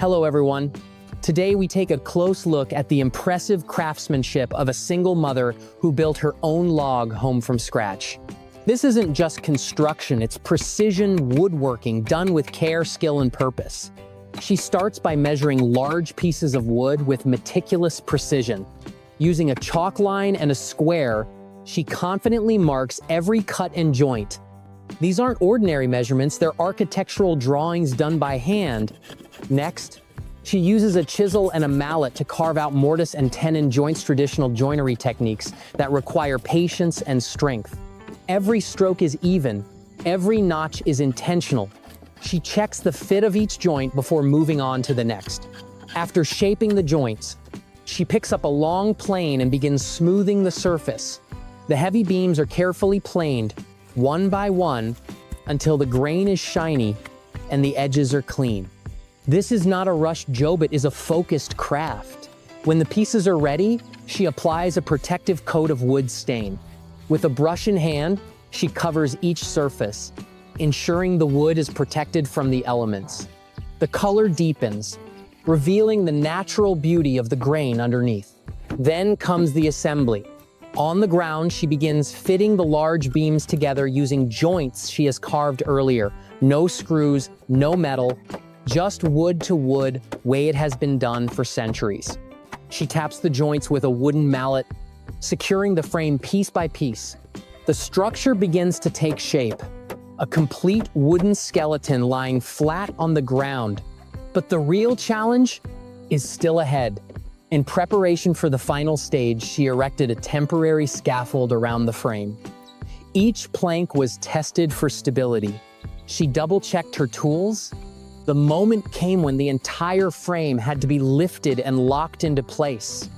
Hello everyone. Today we take a close look at the impressive craftsmanship of a single mother who built her own log home from scratch. This isn't just construction, it's precision woodworking done with care, skill, and purpose. She starts by measuring large pieces of wood with meticulous precision. Using a chalk line and a square, she confidently marks every cut and joint. These aren't ordinary measurements, they're architectural drawings done by hand. Next, she uses a chisel and a mallet to carve out mortise and tenon joints, traditional joinery techniques that require patience and strength. Every stroke is even, every notch is intentional. She checks the fit of each joint before moving on to the next. After shaping the joints, she picks up a long plane and begins smoothing the surface. The heavy beams are carefully planed, one by one, until the grain is shiny and the edges are clean. This is not a rushed job, it is a focused craft. When the pieces are ready, she applies a protective coat of wood stain. With a brush in hand, she covers each surface, ensuring the wood is protected from the elements. The color deepens, revealing the natural beauty of the grain underneath. Then comes the assembly. On the ground, she begins fitting the large beams together using joints she has carved earlier. No screws, no metal, just wood to wood, way it has been done for centuries. She taps the joints with a wooden mallet, securing the frame piece by piece. The structure begins to take shape, a complete wooden skeleton lying flat on the ground. But the real challenge is still ahead. In preparation for the final stage, she erected a temporary scaffold around the frame. Each plank was tested for stability. She double-checked her tools. The moment came when the entire frame had to be lifted and locked into place.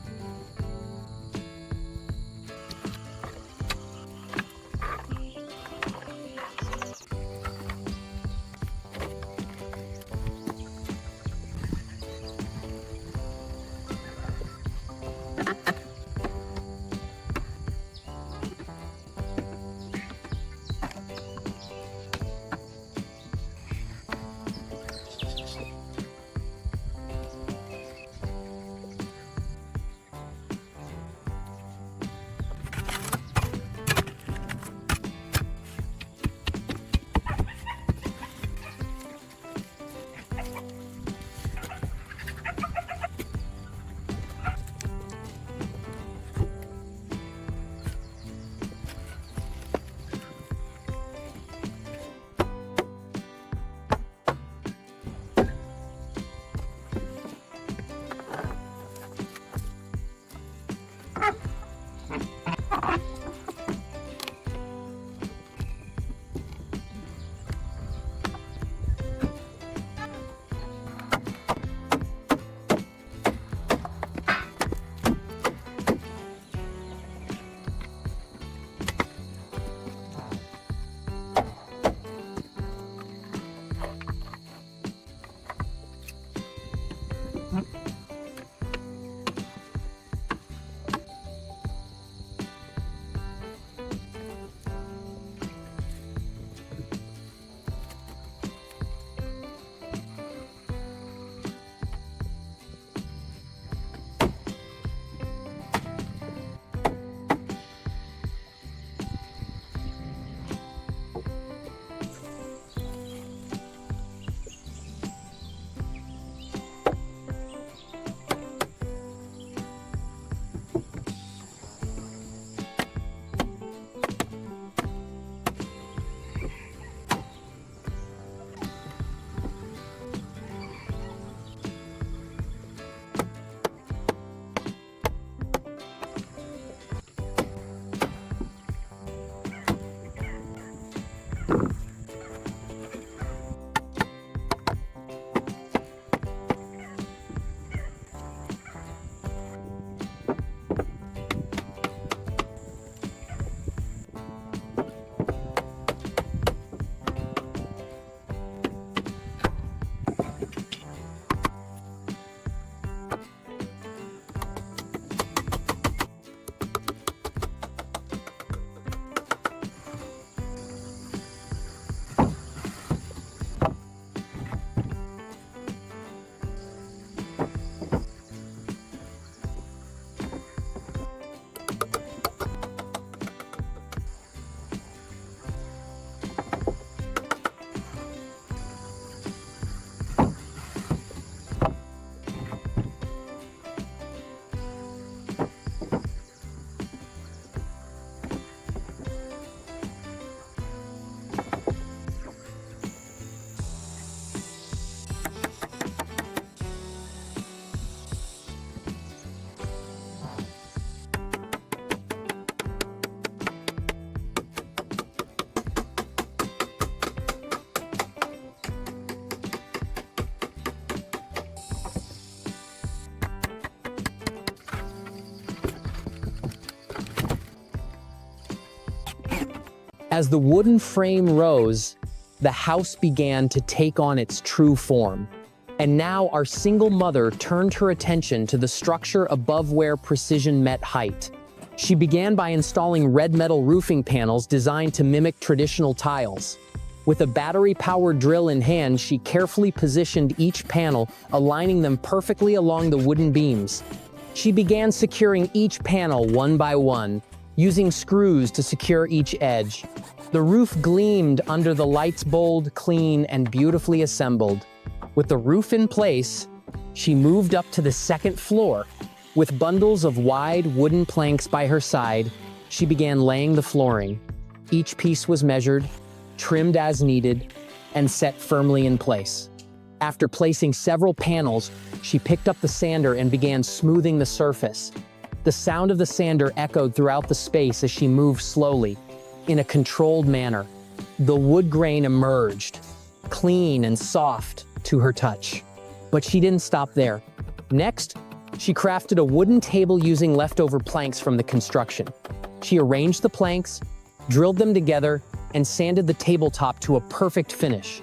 As the wooden frame rose, the house began to take on its true form. And now our single mother turned her attention to the structure above where precision met height. She began by installing red metal roofing panels designed to mimic traditional tiles. With a battery-powered drill in hand, she carefully positioned each panel, aligning them perfectly along the wooden beams. She began securing each panel one by one, using screws to secure each edge. The roof gleamed under the lights, bold, clean, and beautifully assembled. With the roof in place, she moved up to the second floor. With bundles of wide wooden planks by her side, she began laying the flooring. Each piece was measured, trimmed as needed, and set firmly in place. After placing several panels, she picked up the sander and began smoothing the surface. The sound of the sander echoed throughout the space as she moved slowly, in a controlled manner. The wood grain emerged, clean and soft to her touch. But she didn't stop there. Next, she crafted a wooden table using leftover planks from the construction. She arranged the planks, drilled them together, and sanded the tabletop to a perfect finish.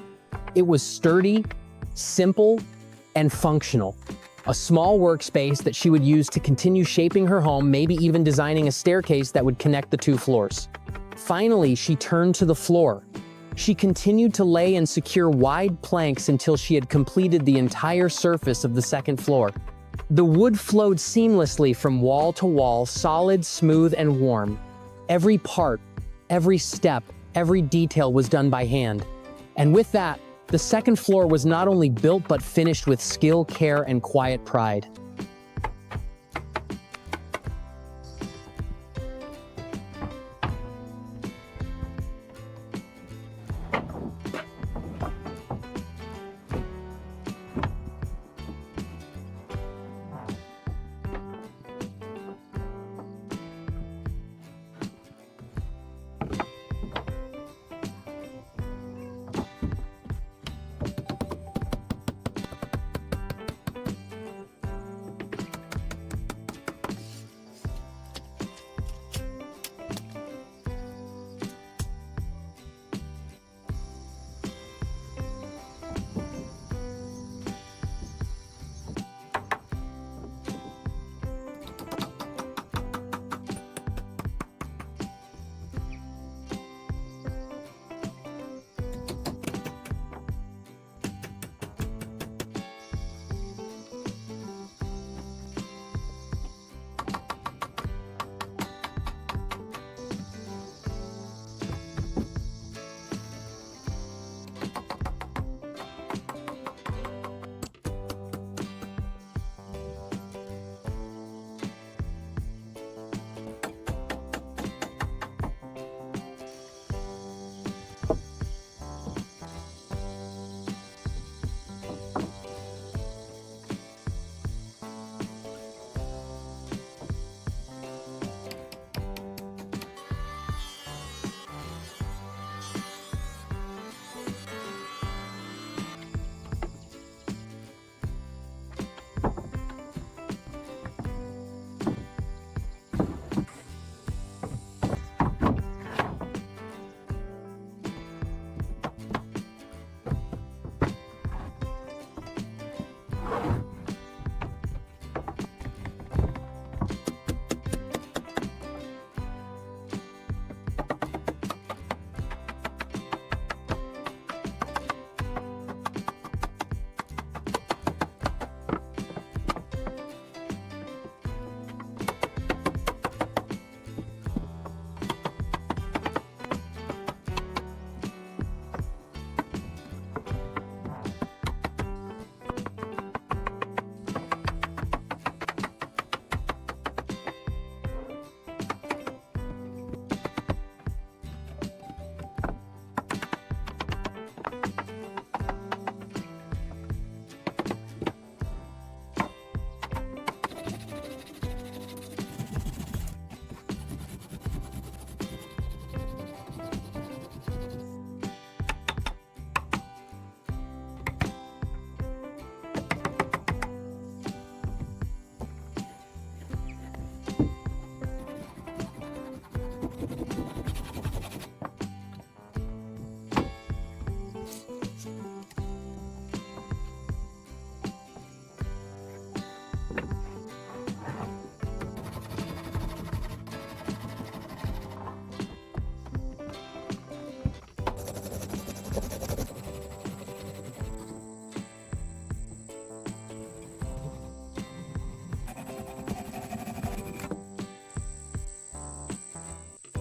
It was sturdy, simple, and functional. A small workspace that she would use to continue shaping her home, maybe even designing a staircase that would connect the two floors. Finally, she turned to the floor. She continued to lay and secure wide planks until she had completed the entire surface of the second floor. The wood flowed seamlessly from wall to wall, solid, smooth, and warm. Every part, every step, every detail was done by hand. And with that, the second floor was not only built but finished with skill, care, and quiet pride.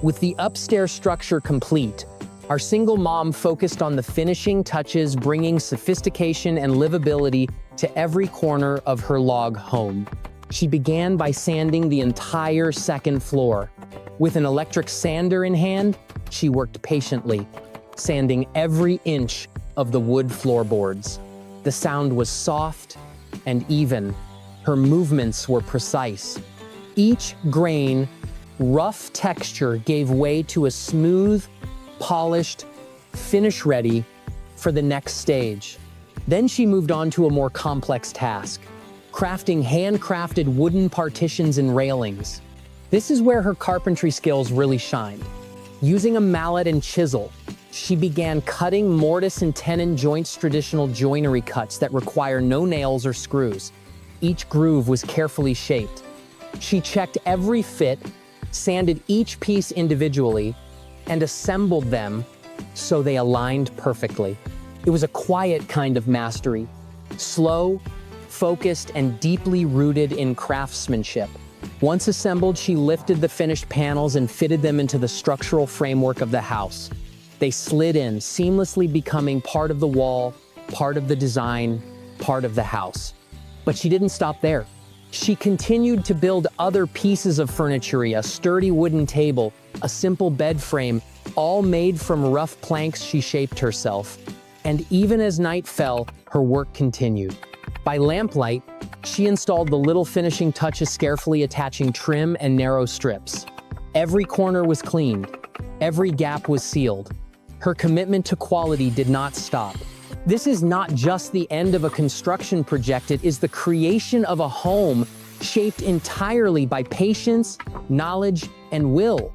With the upstairs structure complete, our single mom focused on the finishing touches, bringing sophistication and livability to every corner of her log home. She began by sanding the entire second floor. With an electric sander in hand, she worked patiently, sanding every inch of the wood floorboards. The sound was soft and even. Her movements were precise. Each grain, rough texture gave way to a smooth, polished, finish ready for the next stage. Then she moved on to a more complex task, crafting handcrafted wooden partitions and railings. This is where her carpentry skills really shined. Using a mallet and chisel, she began cutting mortise and tenon joints, traditional joinery cuts that require no nails or screws. Each groove was carefully shaped. She checked every fit, sanded each piece individually, and assembled them so they aligned perfectly. It was a quiet kind of mastery, slow, focused, and deeply rooted in craftsmanship. Once assembled, she lifted the finished panels and fitted them into the structural framework of the house. They slid in, seamlessly becoming part of the wall, part of the design, part of the house. But she didn't stop there. She continued to build other pieces of furniture, a sturdy wooden table, a simple bed frame, all made from rough planks she shaped herself. And even as night fell, her work continued. By lamplight, she installed the little finishing touches, carefully attaching trim and narrow strips. Every corner was cleaned. Every gap was sealed. Her commitment to quality did not stop. This is not just the end of a construction project, it is the creation of a home shaped entirely by patience, knowledge, and will.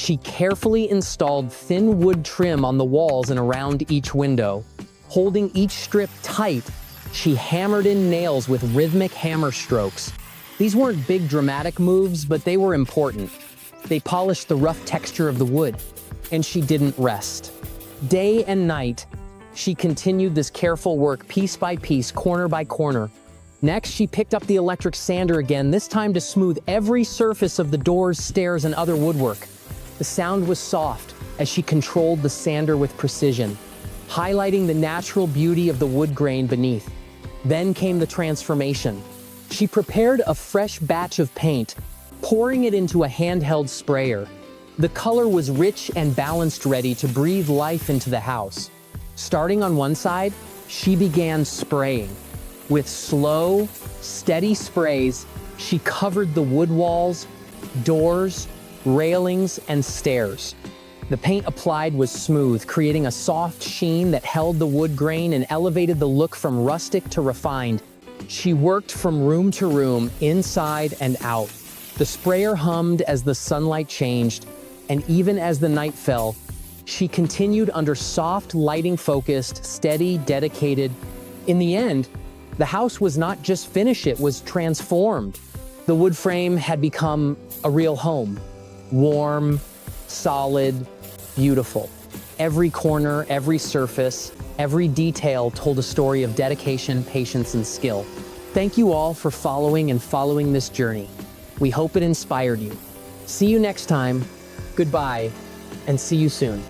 She carefully installed thin wood trim on the walls and around each window. Holding each strip tight, she hammered in nails with rhythmic hammer strokes. These weren't big dramatic moves, but they were important. They polished the rough texture of the wood, and she didn't rest. Day and night, she continued this careful work piece by piece, corner by corner. Next, she picked up the electric sander again, this time to smooth every surface of the doors, stairs, and other woodwork. The sound was soft as she controlled the sander with precision, highlighting the natural beauty of the wood grain beneath. Then came the transformation. She prepared a fresh batch of paint, pouring it into a handheld sprayer. The color was rich and balanced, ready to breathe life into the house. Starting on one side, she began spraying. With slow, steady sprays, she covered the wood walls, doors, railings, and stairs. The paint applied was smooth, creating a soft sheen that held the wood grain and elevated the look from rustic to refined. She worked from room to room, inside and out. The sprayer hummed as the sunlight changed, and even as the night fell, she continued under soft, lighting-focused, steady, dedicated. In the end, the house was not just finished, it was transformed. The wood frame had become a real home. Warm, solid, beautiful. Every corner, every surface, every detail told a story of dedication, patience, and skill. Thank you all for following this journey. We hope it inspired you. See you next time. Goodbye, and see you soon.